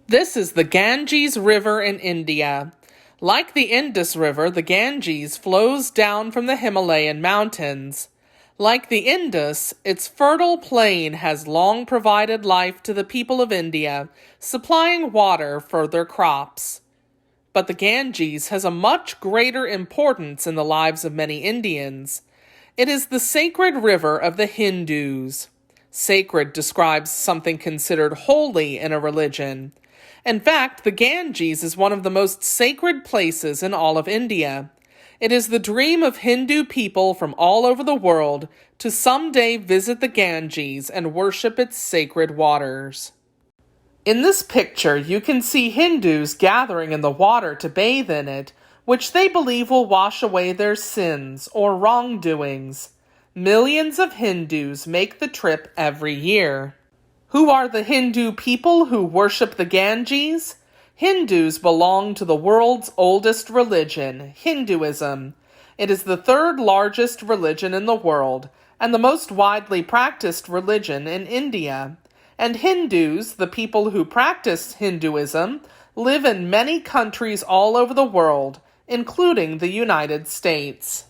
This is the Ganges River in India. Like the Indus River, the Ganges flows down from the Himalayan mountains. Like the Indus, its fertile plain has long provided life to the people of India, supplying water for their crops. But the Ganges has a much greater importance in the lives of many Indians. It is the sacred river of the Hindus. Sacred describes something considered holy in a religion. In fact, the Ganges is one of the most sacred places in all of India. It is the dream of Hindu people from all over the world to someday visit the Ganges and worship its sacred waters. In this picture, you can see Hindus gathering in the water to bathe in it, which they believe will wash away their sins or wrongdoings. Millions of Hindus make the trip every year. Who are the Hindu people who worship the Ganges? Hindus belong to the world's oldest religion, Hinduism. It is the third largest religion in the world and the most widely practiced religion in India. And Hindus, the people who practice Hinduism, live in many countries all over the world, including the United States.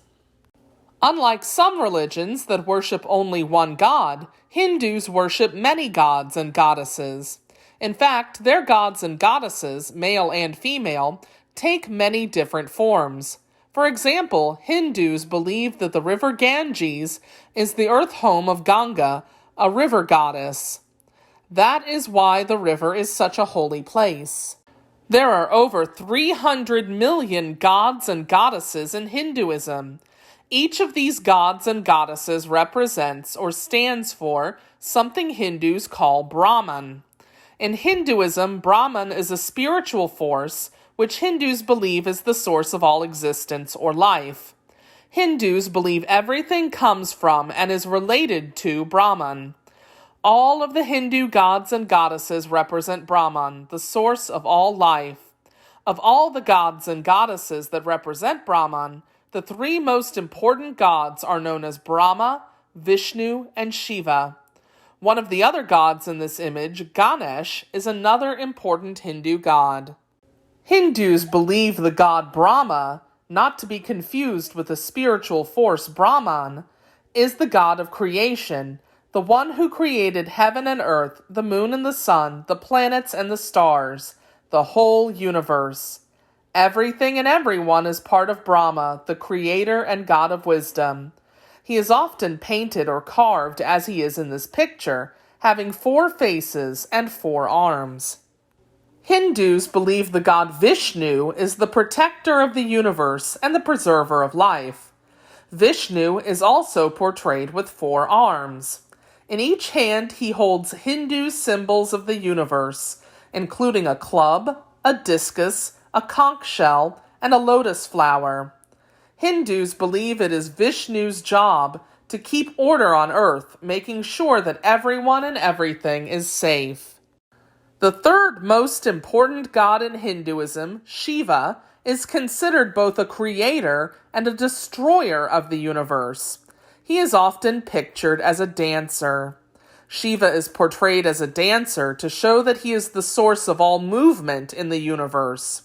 Unlike some religions that worship only one god, Hindus worship many gods and goddesses. In fact, their gods and goddesses, male and female, take many different forms. For example, Hindus believe that the river Ganges is the earth home of Ganga, a river goddess. That is why the river is such a holy place. There are over 300 million gods and goddesses in Hinduism. Each of these gods and goddesses represents or stands for something Hindus call Brahman. In Hinduism, Brahman is a spiritual force which Hindus believe is the source of all existence or life. Hindus believe everything comes from and is related to Brahman. All of the Hindu gods and goddesses represent Brahman, the source of all life. Of all the gods and goddesses that represent Brahman, the three most important gods are known as Brahma, Vishnu, and Shiva. One of the other gods in this image, Ganesh, is another important Hindu god. Hindus believe the god Brahma, not to be confused with the spiritual force Brahman, is the god of creation, the one who created heaven and earth, the moon and the sun, the planets and the stars, the whole universe. Everything and everyone is part of Brahma, the creator and god of wisdom. He is often painted or carved as he is in this picture, having 4 faces and 4 arms. Hindus believe the god Vishnu is the protector of the universe and the preserver of life. Vishnu is also portrayed with 4 arms. In each hand he holds Hindu symbols of the universe, including a club, a discus, a conch shell, and a lotus flower. Hindus believe it is Vishnu's job to keep order on earth, making sure that everyone and everything is safe. The third most important god in Hinduism, Shiva, is considered both a creator and a destroyer of the universe. He is often pictured as a dancer. Shiva is portrayed as a dancer to show that he is the source of all movement in the universe.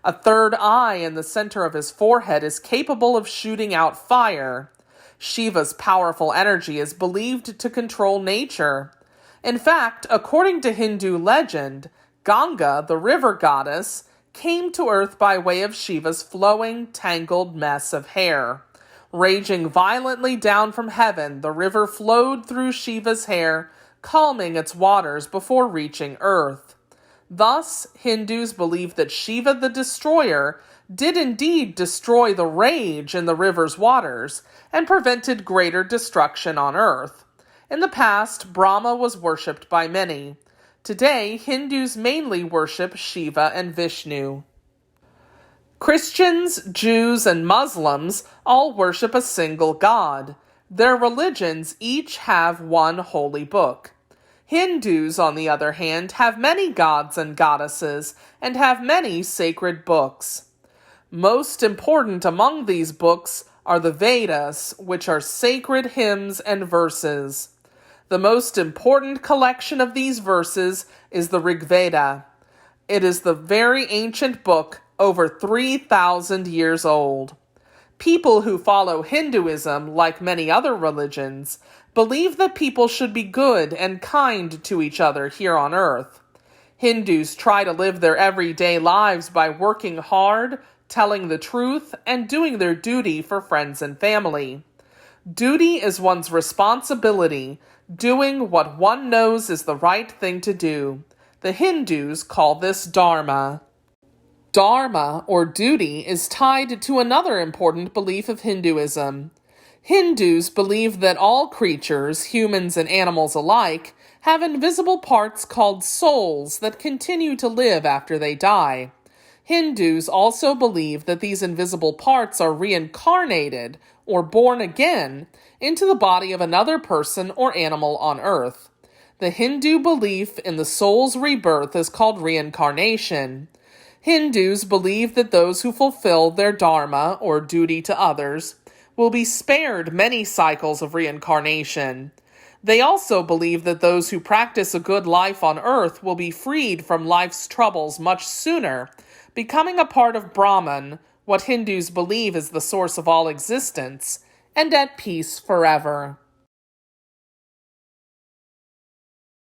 A third eye in the center of his forehead is capable of shooting out fire. Shiva's powerful energy is believed to control nature. In fact, according to Hindu legend, Ganga, the river goddess, came to earth by way of Shiva's flowing, tangled mess of hair. Raging violently down from heaven, the river flowed through Shiva's hair, calming its waters before reaching earth. Thus, Hindus believe that Shiva the destroyer did indeed destroy the rage in the river's waters and prevented greater destruction on earth. In the past, Brahma was worshipped by many. Today, Hindus mainly worship Shiva and Vishnu. Christians, Jews, and Muslims all worship a single God. Their religions each have one holy book. Hindus, on the other hand, have many gods and goddesses and have many sacred books. Most important among these books are the Vedas, which are sacred hymns and verses. The most important collection of these verses is the Rig Veda. It is the very ancient book, over 3,000 years old. People who follow Hinduism, like many other religions, believe that people should be good and kind to each other here on earth. Hindus try to live their everyday lives by working hard, telling the truth, and doing their duty for friends and family. Duty is one's responsibility, doing what one knows is the right thing to do. The Hindus call this dharma. Dharma, or duty, is tied to another important belief of Hinduism. Hindus believe that all creatures, humans and animals alike, have invisible parts called souls that continue to live after they die. Hindus also believe that these invisible parts are reincarnated, or born again, into the body of another person or animal on earth. The Hindu belief in the soul's rebirth is called reincarnation. Hindus believe that those who fulfill their dharma, or duty to others, will be spared many cycles of reincarnation. They also believe that those who practice a good life on earth will be freed from life's troubles much sooner, becoming a part of Brahman, what Hindus believe is the source of all existence, and at peace forever.